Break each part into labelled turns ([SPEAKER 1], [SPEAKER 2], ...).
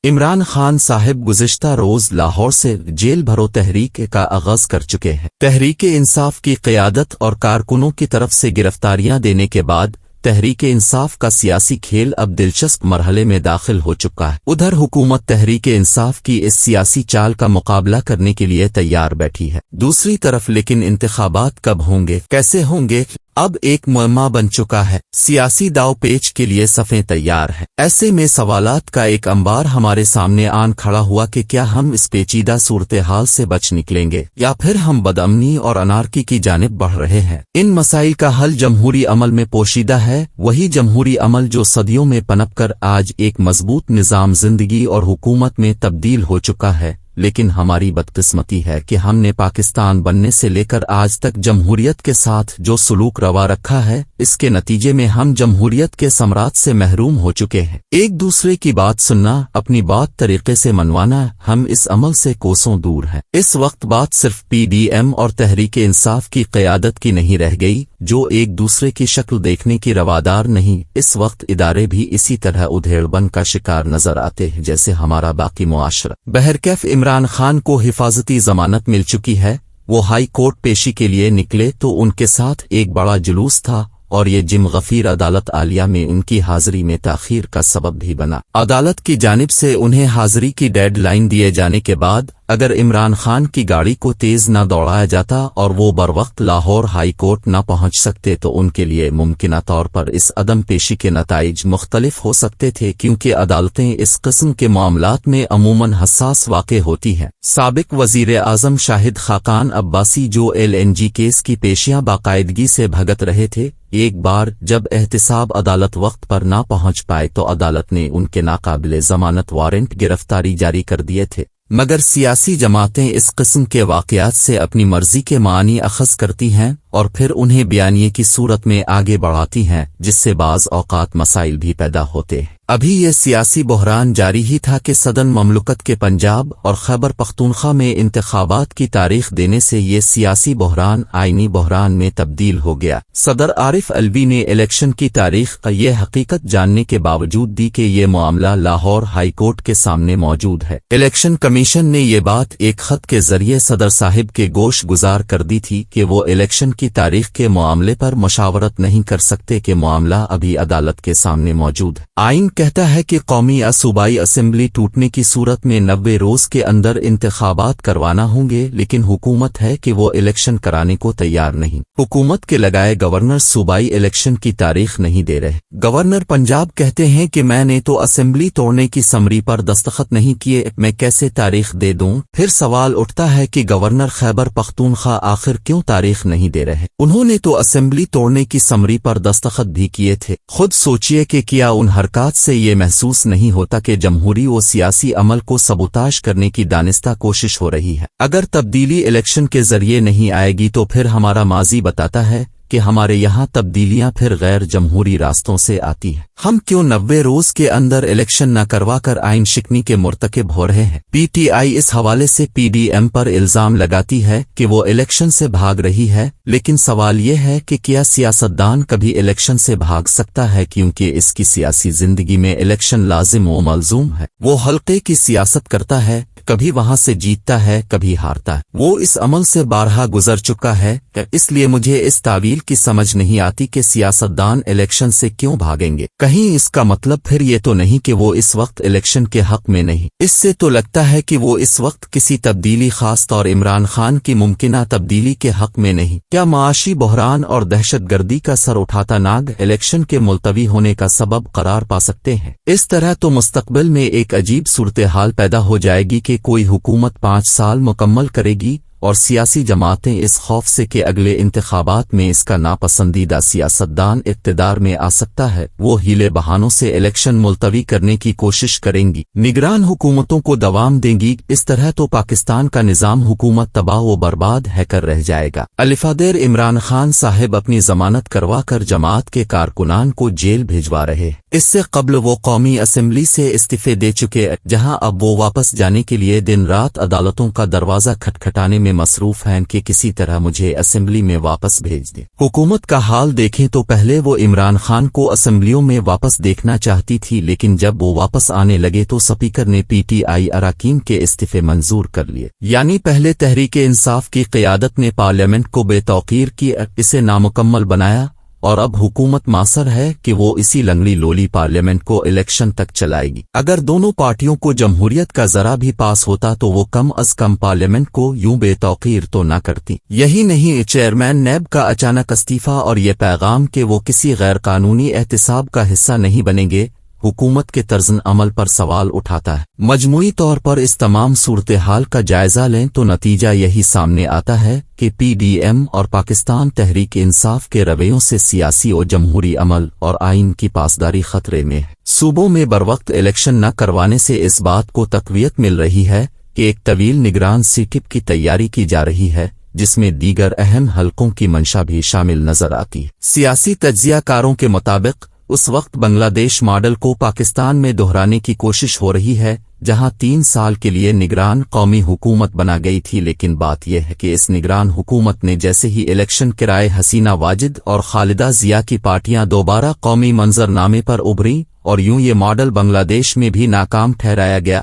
[SPEAKER 1] عمران خان صاحب گزشتہ روز لاہور سے جیل بھرو تحریک کا آغاز کر چکے ہیں۔ تحریک انصاف کی قیادت اور کارکنوں کی طرف سے گرفتاریاں دینے کے بعد تحریک انصاف کا سیاسی کھیل اب دلچسپ مرحلے میں داخل ہو چکا ہے۔ ادھر حکومت تحریک انصاف کی اس سیاسی چال کا مقابلہ کرنے کے لیے تیار بیٹھی ہے۔ دوسری طرف لیکن انتخابات کب ہوں گے، کیسے ہوں گے، اب ایک معمہ بن چکا ہے۔ سیاسی داؤ پیچ کے لیے صفیں تیار ہیں۔ ایسے میں سوالات کا ایک انبار ہمارے سامنے آن کھڑا ہوا کہ کیا ہم اس پیچیدہ صورتحال سے بچ نکلیں گے یا پھر ہم بدامنی اور انارکی کی جانب بڑھ رہے ہیں۔ ان مسائل کا حل جمہوری عمل میں پوشیدہ ہے، وہی جمہوری عمل جو صدیوں میں پنپ کر آج ایک مضبوط نظام زندگی اور حکومت میں تبدیل ہو چکا ہے۔ لیکن ہماری بدقسمتی ہے کہ ہم نے پاکستان بننے سے لے کر آج تک جمہوریت کے ساتھ جو سلوک روا رکھا ہے، اس کے نتیجے میں ہم جمہوریت کے ثمرات سے محروم ہو چکے ہیں۔ ایک دوسرے کی بات سننا، اپنی بات طریقے سے منوانا، ہم اس عمل سے کوسوں دور ہیں۔ اس وقت بات صرف پی ڈی ایم اور تحریک انصاف کی قیادت کی نہیں رہ گئی، جو ایک دوسرے کی شکل دیکھنے کی روادار نہیں۔ اس وقت ادارے بھی اسی طرح ادھیڑ بن کا شکار نظر آتے ہیں جیسے ہمارا باقی معاشرہ۔ بہرکیف عمران خان کو حفاظتی ضمانت مل چکی ہے۔ وہ ہائی کورٹ پیشی کے لیے نکلے تو ان کے ساتھ ایک بڑا جلوس تھا اور یہ جم غفیر عدالت عالیہ میں ان کی حاضری میں تاخیر کا سبب بھی بنا۔ عدالت کی جانب سے انہیں حاضری کی ڈیڈ لائن دیے جانے کے بعد اگر عمران خان کی گاڑی کو تیز نہ دوڑایا جاتا اور وہ بروقت لاہور ہائی کورٹ نہ پہنچ سکتے تو ان کے لیے ممکنہ طور پر اس عدم پیشی کے نتائج مختلف ہو سکتے تھے، کیونکہ عدالتیں اس قسم کے معاملات میں عموماً حساس واقع ہوتی ہیں۔ سابق وزیر اعظم شاہد خاقان عباسی جو LNG کیس کی پیشیاں باقاعدگی سے بھگت رہے تھے، ایک بار جب احتساب عدالت وقت پر نہ پہنچ پائے تو عدالت نے ان کے ناقابل ضمانت وارنٹ گرفتاری جاری کر دیے تھے۔ مگر سیاسی جماعتیں اس قسم کے واقعات سے اپنی مرضی کے معنی اخذ کرتی ہیں اور پھر انہیں بیانیے کی صورت میں آگے بڑھاتی ہیں، جس سے بعض اوقات مسائل بھی پیدا ہوتے ہیں۔ ابھی یہ سیاسی بحران جاری ہی تھا کہ صدر مملکت کے پنجاب اور خیبر پختونخوا میں انتخابات کی تاریخ دینے سے یہ سیاسی بحران آئینی بحران میں تبدیل ہو گیا۔ صدر عارف الوی نے الیکشن کی تاریخ کا یہ حقیقت جاننے کے باوجود دی کہ یہ معاملہ لاہور ہائی کورٹ کے سامنے موجود ہے۔ الیکشن کمیشن نے یہ بات ایک خط کے ذریعے صدر صاحب کے گوش گزار کر دی تھی کہ وہ الیکشن کی تاریخ کے معاملے پر مشاورت نہیں کر سکتے کہ معاملہ ابھی عدالت کے سامنے موجود ہے۔ آئین کہتا ہے کہ قومی یا صوبائی اسمبلی ٹوٹنے کی صورت میں 90 روز کے اندر انتخابات کروانا ہوں گے، لیکن حکومت ہے کہ وہ الیکشن کرانے کو تیار نہیں۔ حکومت کے لگائے گورنر صوبائی الیکشن کی تاریخ نہیں دے رہے۔ گورنر پنجاب کہتے ہیں کہ میں نے تو اسمبلی توڑنے کی سمری پر دستخط نہیں کیے، میں کیسے تاریخ دے دوں؟ پھر سوال اٹھتا ہے کہ گورنر خیبر پختونخوا آخر کیوں تاریخ نہیں دے رہے؟ انہوں نے تو اسمبلی توڑنے کی سمری پر دستخط بھی کیے تھے۔ خود سوچئے کہ کیا ان حرکات سے یہ محسوس نہیں ہوتا کہ جمہوری و سیاسی عمل کو سبوتاژ کرنے کی دانستہ کوشش ہو رہی ہے؟ اگر تبدیلی الیکشن کے ذریعے نہیں آئے گی تو پھر ہمارا ماضی بتاتا ہے کہ ہمارے یہاں تبدیلیاں پھر غیر جمہوری راستوں سے آتی ہیں۔ ہم کیوں 90 روز کے اندر الیکشن نہ کروا کر آئین شکنی کے مرتکب ہو رہے ہیں؟ پی ٹی آئی اس حوالے سے پی ڈی ایم پر الزام لگاتی ہے کہ وہ الیکشن سے بھاگ رہی ہے، لیکن سوال یہ ہے کہ کیا سیاستدان کبھی الیکشن سے بھاگ سکتا ہے؟ کیونکہ اس کی سیاسی زندگی میں الیکشن لازم و ملزوم ہے۔ وہ حلقے کی سیاست کرتا ہے، کبھی وہاں سے جیتتا ہے، کبھی ہارتا ہے۔ وہ اس عمل سے بارہا گزر چکا ہے، اس لیے مجھے اس تعویل کی سمجھ نہیں آتی کہ سیاستدان الیکشن سے کیوں بھاگیں گے۔ کہیں اس کا مطلب پھر یہ تو نہیں کہ وہ اس وقت الیکشن کے حق میں نہیں۔ اس سے تو لگتا ہے کہ وہ اس وقت کسی تبدیلی، خاص طور عمران خان کی ممکنہ تبدیلی کے حق میں نہیں۔ کیا معاشی بحران اور دہشت گردی کا سر اٹھاتا ناگ الیکشن کے ملتوی ہونے کا سبب قرار پا سکتے ہیں؟ اس طرح تو مستقبل میں ایک عجیب صورتحال پیدا ہو جائے گی کہ کوئی حکومت 5 سال مکمل کرے گی اور سیاسی جماعتیں اس خوف سے کہ اگلے انتخابات میں اس کا ناپسندیدہ سیاستدان اقتدار میں آ سکتا ہے، وہ ہیلے بہانوں سے الیکشن ملتوی کرنے کی کوشش کریں گی، نگران حکومتوں کو دوام دیں گی۔ اس طرح تو پاکستان کا نظام حکومت تباہ و برباد ہے کر رہ جائے گا۔ الفادیر عمران خان صاحب اپنی ضمانت کروا کر جماعت کے کارکنان کو جیل بھیجوا رہے۔ اس سے قبل وہ قومی اسمبلی سے استعفے دے چکے، جہاں اب وہ واپس جانے کے لیے دن رات عدالتوں کا دروازہ کھٹکھٹانے میں مصروف ہیں کہ کسی طرح مجھے اسمبلی میں واپس بھیج دیں۔ حکومت کا حال دیکھیں تو پہلے وہ عمران خان کو اسمبلیوں میں واپس دیکھنا چاہتی تھی، لیکن جب وہ واپس آنے لگے تو اسپیکر نے پی ٹی آئی اراکین کے استعفے منظور کر لیے۔ یعنی پہلے تحریک انصاف کی قیادت نے پارلیمنٹ کو بے توقیر کی، اسے نامکمل بنایا، اور اب حکومت ماثر ہے کہ وہ اسی لنگڑی لولی پارلیمنٹ کو الیکشن تک چلائے گی۔ اگر دونوں پارٹیوں کو جمہوریت کا ذرا بھی پاس ہوتا تو وہ کم از کم پارلیمنٹ کو یوں بے توقیر تو نہ کرتی۔ یہی نہیں، چیئرمین نیب کا اچانک استعفیٰ اور یہ پیغام کہ وہ کسی غیر قانونی احتساب کا حصہ نہیں بنیں گے، حکومت کے طرز عمل پر سوال اٹھاتا ہے۔ مجموعی طور پر اس تمام صورتحال کا جائزہ لیں تو نتیجہ یہی سامنے آتا ہے کہ پی ڈی ایم اور پاکستان تحریک انصاف کے رویوں سے سیاسی و جمہوری عمل اور آئین کی پاسداری خطرے میں ہے۔ صوبوں میں بروقت الیکشن نہ کروانے سے اس بات کو تقویت مل رہی ہے کہ ایک طویل نگران سی ٹپ کی تیاری کی جا رہی ہے، جس میں دیگر اہم حلقوں کی منشا بھی شامل نظر آتی ہے۔ سیاسی تجزیہ کاروں کے مطابق اس وقت بنگلہ دیش ماڈل کو پاکستان میں دہرانے کی کوشش ہو رہی ہے، جہاں 3 سال کے لیے نگران قومی حکومت بنا گئی تھی، لیکن بات یہ ہے کہ اس نگران حکومت نے جیسے ہی الیکشن کرائے، حسینہ واجد اور خالدہ ضیاء کی پارٹیاں دوبارہ قومی منظر نامے پر ابھری، اور یوں یہ ماڈل بنگلہ دیش میں بھی ناکام ٹھہرایا گیا۔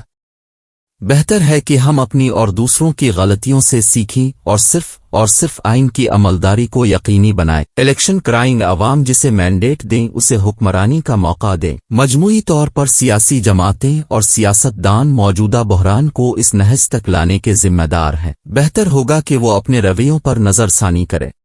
[SPEAKER 1] بہتر ہے کہ ہم اپنی اور دوسروں کی غلطیوں سے سیکھیں اور صرف آئین کی عملداری کو یقینی بنائیں۔ الیکشن کرائیں، عوام جسے مینڈیٹ دیں اسے حکمرانی کا موقع دیں۔ مجموعی طور پر سیاسی جماعتیں اور سیاست دان موجودہ بحران کو اس نہج تک لانے کے ذمہ دار ہیں۔ بہتر ہوگا کہ وہ اپنے رویوں پر نظر ثانی کریں۔